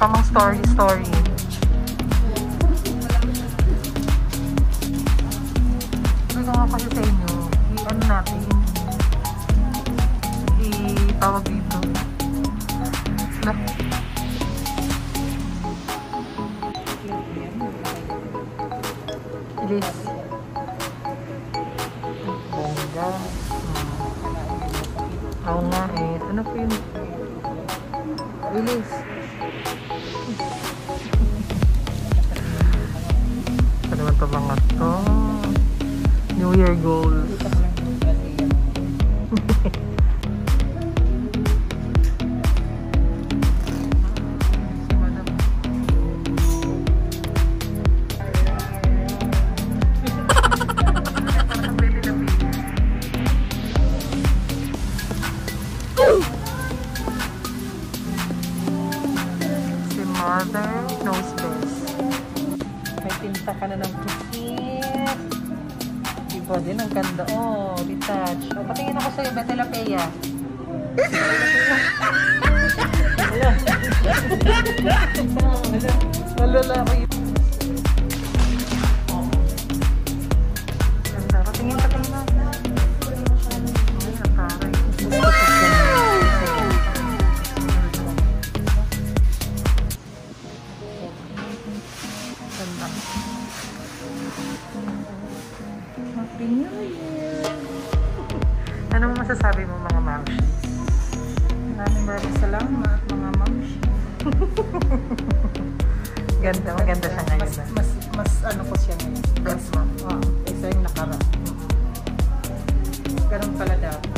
Pamang story. Sabi ko nga kasi sa inyo, i-ano natin, i-tawag dito. Ilis. Bongga. Oo nga eh. Ano po yun? Ilis. Ano naman ito mga to? New Year goals. Mother knows best. May tinta ka na ng pikit. Iba din, ang ganda. Oh, retouch. Oh, patingin ako sa'yo, Betelapea. Malalaki. Oh. Ganda. Patingin na. Ay, nataray. Happy New Year! Ano mo masasabi mo mga mamshi? Maraming salamat mga mamshi. Maganda siya ngayon. Mas ano ko siya ngayon. Best mo? Oo. Isa yung nakara. Ganun pala dapat.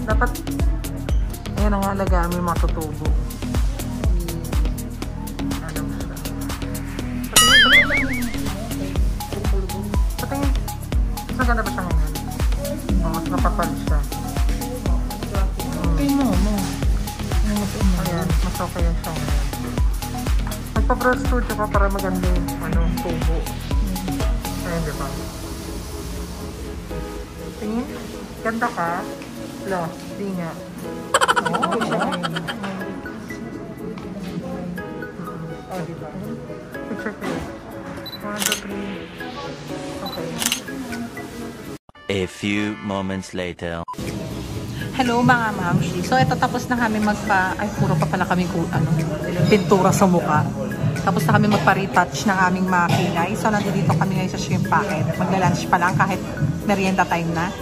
Dapat ayan ang alagaan mo yung mga tutubo. Patingin. Mas maganda ba siya ngayon? Mas napapal siya. Okay mo. Ayan, mas okay yan siya ngayon. Magpa-brush studio ka para maganda yung tubo. Ayan, di ba? Tingin. Ganda ka? Wala, di nga. Oo, siya ngayon. Oh, di ba? Picture ko. 1, 2, 3. Okay. A few moments later. Hello mga mamshi. So ito tapos na kami ay puro pa pala kami pintura sa mukha. Tapos na kami magpa-retouch ng aming mga kilay. So nandito kami ngayon sa shrimp packet. Magla-lunch pa lang kahit merienda time na.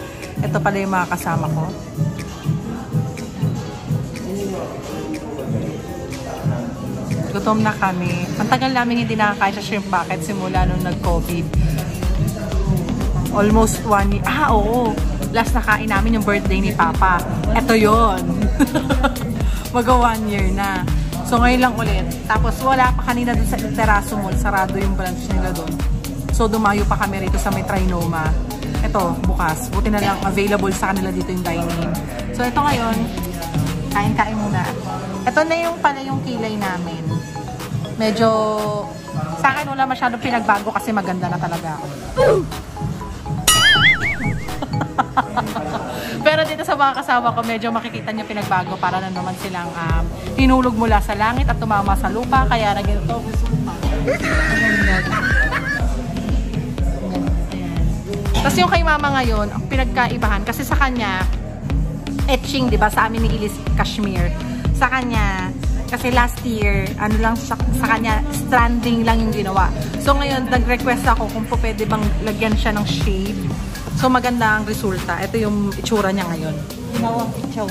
Ito pala yung mga kasama ko. Gutom na kami. Ang tagal namin hindi nakakain sa shrimp packet simula nung nag-COVID. Almost 1 year. Oo. Last nakain namin yung birthday ni Papa. Ito yon. Mag-1 year na. So ngayon lang ulit. Tapos wala pa kanina dun sa Terraso Mall. Sarado yung branch nila dun. So dumayo pa kami rito sa may Trinoma. Ito, bukas. Buti na lang available sa kanila dito yung dining. So ito ngayon, kain-kain muna. Ito na yung pala yung kilay namin. Medyo, sa akin wala masyadong pinagbago kasi maganda na talaga ako. Pero dito sa mga kasama ko, medyo makikita niyo pinagbago para na naman silang hinulog mula sa langit at tumama sa lupa. Kaya naging ito. Tapos yung kay mama ngayon, ang pinagkaibahan, kasi sa kanya, etching, di ba? Sa amin ni Ilis Kashmir. Sa kanya, kasi last year, ano lang sa kanya, stranding lang yung ginawa. So ngayon, nag-request ako kung po pwede bang lagyan siya ng shade. So maganda ang resulta. Ito yung itsura niya ngayon. Ginawang pichong.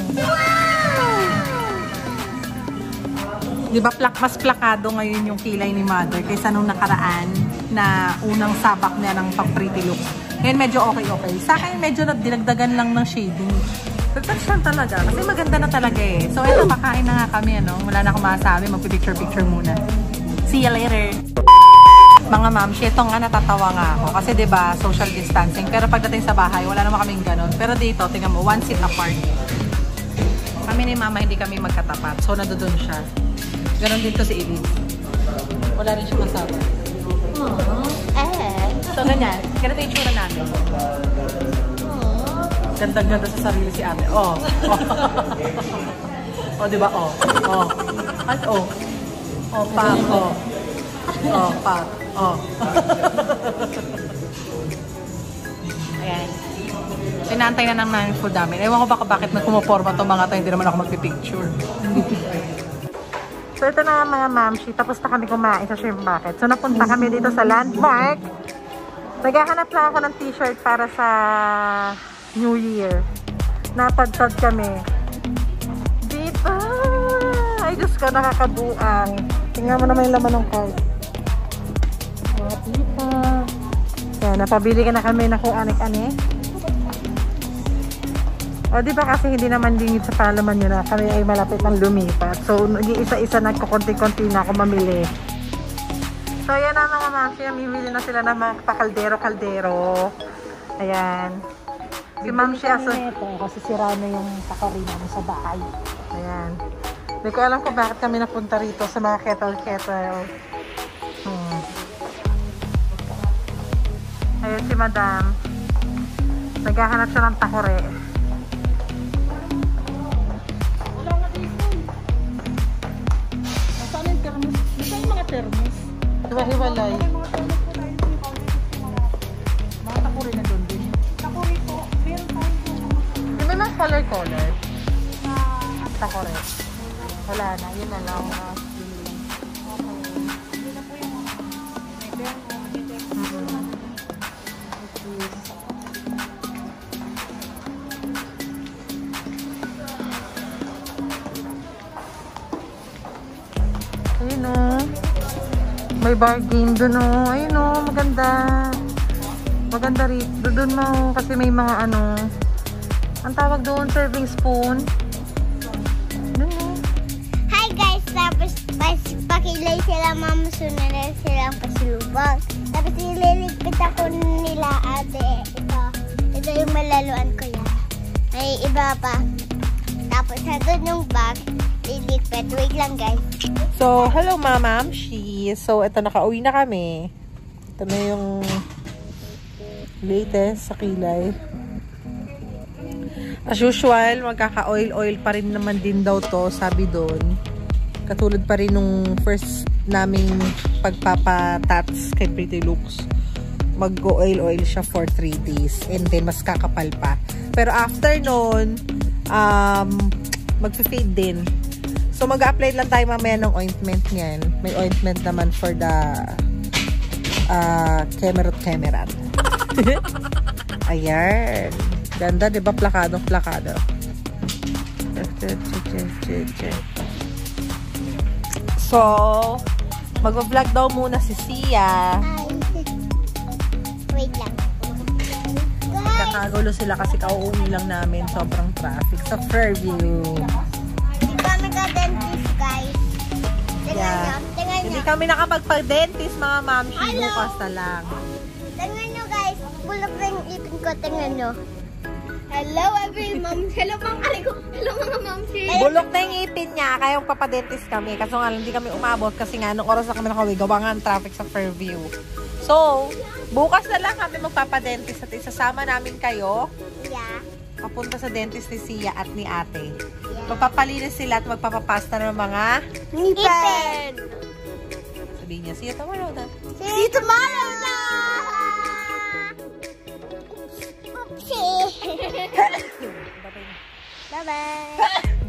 Di ba mas plakado ngayon yung kilay ni Mother kaysa nung nakaraan na unang sabak niya ng pang-pretty look. Ngayon medyo okay. Sa akin medyo dinagdagan lang ng shading. Retouch lang talaga. Kasi maganda na talaga eh. So ito, pakain na nga kami. Wala na akong masabi. Magpipicture-picture muna. See you later. Mga mamshi, ito nga natatawa nga ako. Kasi diba, social distancing. Pero pagdating sa bahay, wala naman kaming ganun. Pero dito, tingnan mo, 1 seat apart. Kami ni Mama, hindi kami magkatapat. So, nandoon siya. Ganon din to si Elise. Wala rin siya kasama. So, ganyan. Ganito yung tsura namin. Ganda-ganda sa sarili si ate. Oh. Oh, di ba? Oh. Oh. At oh. Oh, pa. Oh. Oh, pa. Oh. Ayan. Pinantay na namin food namin. Ewan ko bakit nagkumoporma itong mga to, hindi naman ako magpipicture. So ito na mga mamshi, tapos na kami kumain sa shrimp bucket. So napunta kami dito sa Landmark. Naghahanap lang ako ng t-shirt para sa New Year. Napadpad kami. Dito! Ay Diyos ko, nakakabuang. Tingnan mo naman yung laman ng card. O, dito. Yan, napabili ka na kami na kung anik-anik. O, di ba kasi hindi naman dingit sa palaman nyo na kami ay malapit ng lumipat. So, nag-iisa-isa nagkukunti-kunti na ako mamili. So, ayan na mga mamsi. Mamimili na sila ng mga pakaldero-kaldero. Ayan. Si mamsi aso. Kasi sira na yung takarina mo sa bahay. Ayan. Hindi ko alam kung bakit kami napunta rito sa mga kettle-kettle. Ayan si madam. Naghahanap siya ng takore. Hiwa-hiwalay. Mga takuri na doon din. Takuri po. Meron tayo po. May mga color-color. Takuri. Wala na. Yun na lang. Hindi na po yung ayun o. May bar game doon o. Ayun o. Maganda. Maganda rin. Doon mo kasi may mga ano. Ang tawag doon, serving spoon. Doon o. Hi guys! Tapos pakilay sila mamusunan na silang pasilubang. Tapos ililigpit ako nila ate. Ito yung malaluan ko yan. May iba pa. Tapos nandun yung bag. Liligpit. Wait lang guys. So, hello Mama Mamshi. So, ito nakauwi na kami. Ito na yung latest sa kilay. As usual, magkaka-oil-oil pa rin naman din daw to, sabi doon. Katulad pa rin nung first naming pagpapatats kay Pretty Looks. Mag-oil-oil siya for 3 days. And then, mas kakapal pa. Pero after nun, mag-fade din. So, mag-apply lang tayo mamaya ng ointment niyan. May ointment naman for the kemerot-kemerat. Ayan. Ganda, diba? Plakadong-plakado. So, mag-vlog daw muna si Sia. Wait lang. Kakagulo sila kasi kauuni lang namin. Sobrang traffic sa Fairview. Hindi kami ka-dentist guys. Yeah. Tingnan Hindi nyo. kami nakapagpa-dentist mga mamshi. Hello. Bukas na lang. Tingnan nyo guys. Bulok na yung ipin ko. Tingnan nyo. Hello everyone. Hello mga ko. Hello mga mamsi. Bulok na yung ipin niya. Kaya magpapadentist kami. Kaso nga hindi kami umabot kasi nga nung oras na kami nakauwi. Gawa nga ang traffic sa Fairview. So, bukas na lang kami magpapadentist at isasama namin kayo. Yeah. Papunta sa dentist ni Sia at ni ate. Magpapalinis sila at magpapapasta ng mga Ipin. sabihin niya, see you tomorrow na. See you tomorrow na. Oopsie. Bye-bye.